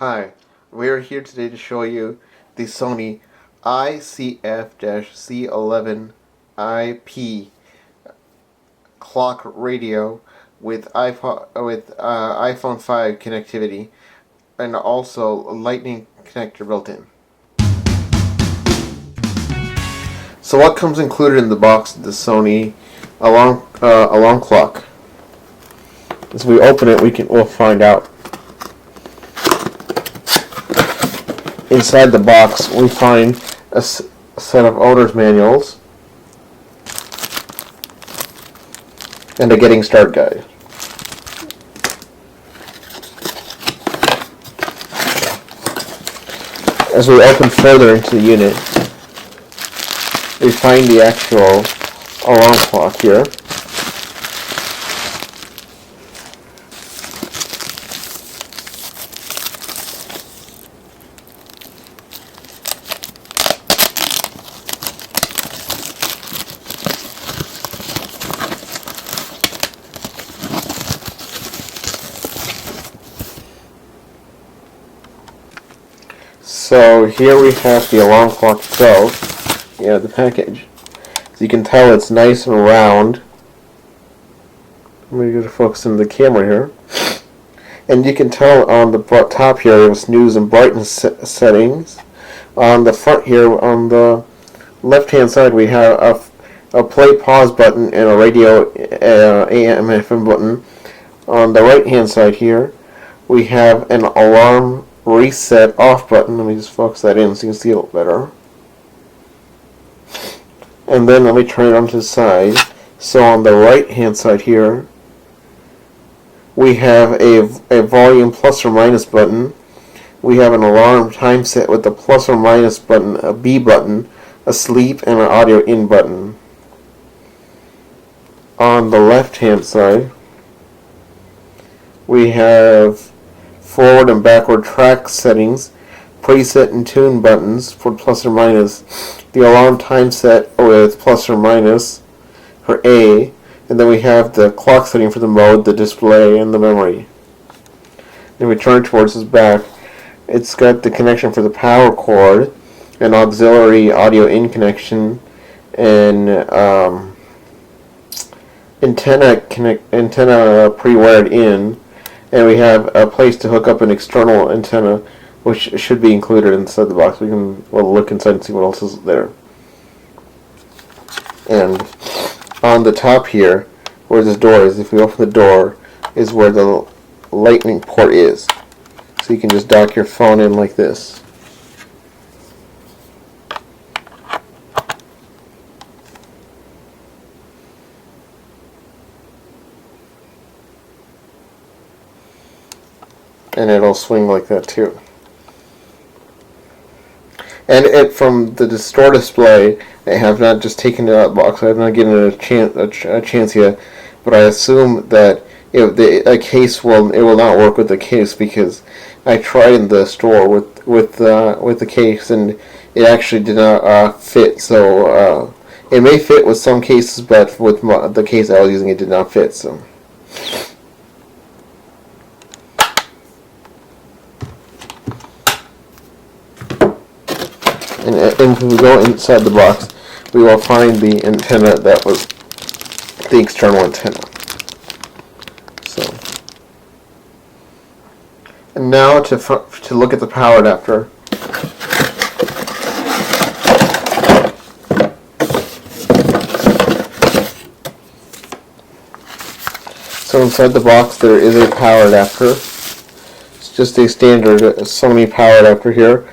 Hi, we are here today to show you the Sony ICF-C11iP clock radio with iPhone 5 connectivity and also a lightning connector built in. So what comes included in the box of the Sony alarm clock? As we open it, we'll find out. Inside the box, we find a set of owner's manuals and a getting started guide. As we open further into the unit, we find the actual alarm clock here. So here we have the alarm clock itself, the package. So you can tell it's nice and round. I'm going to focus on the camera here. And you can tell on the top here there's snooze and brightness settings. On the front here, on the left hand side, we have a play pause button and a radio AM FM button. On the right hand side here, we have an alarm reset off button. Let me just focus that in so you can see a little better. And then let me turn it onto the side. So on the right hand side here, we have a volume plus or minus button. We have an alarm time set with a plus or minus button, a B button, a sleep, and an audio in button. On the left hand side, we have forward and backward track settings, preset and tune buttons for plus or minus, the alarm time set with plus or minus for A, and then we have the clock setting for the mode, the display, and the memory. Then we turn towards this back. It's got the connection for the power cord, an auxiliary audio in connection, and antenna pre-wired in. And we have a place to hook up an external antenna, which should be included inside the box. We'll look inside and see what else is there. And on the top here, where this door is, if we open the door, is where the lightning port is. So you can just dock your phone in like this. And it'll swing like that too. And from the store display, they have not just taken it out of the box. I have not given it a chance yet, but I assume that a case will not work with the case, because I tried in the store with the case and it actually did not fit. So it may fit with some cases, but with the case I was using, it did not fit. So. And if we go inside the box, we will find the antenna that was the external antenna. So, and now to look at the power adapter. So inside the box there is a power adapter. It's just a standard Sony power adapter here.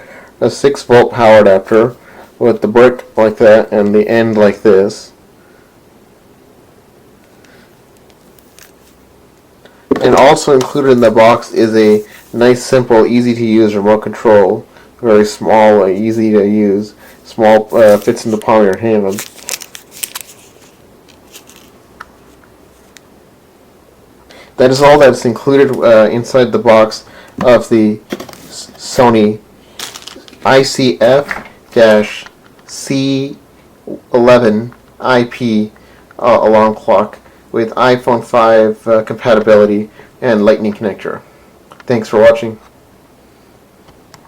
A 6-volt power adapter with the brick like that and the end like this. And also included in the box is a nice, simple, easy to use remote control. Very small, easy to use. Small, fits in the palm of your hand. That is all that's included inside the box of the Sony ICF-C11iP alarm clock with iPhone 5 compatibility and lightning connector. Thanks for watching.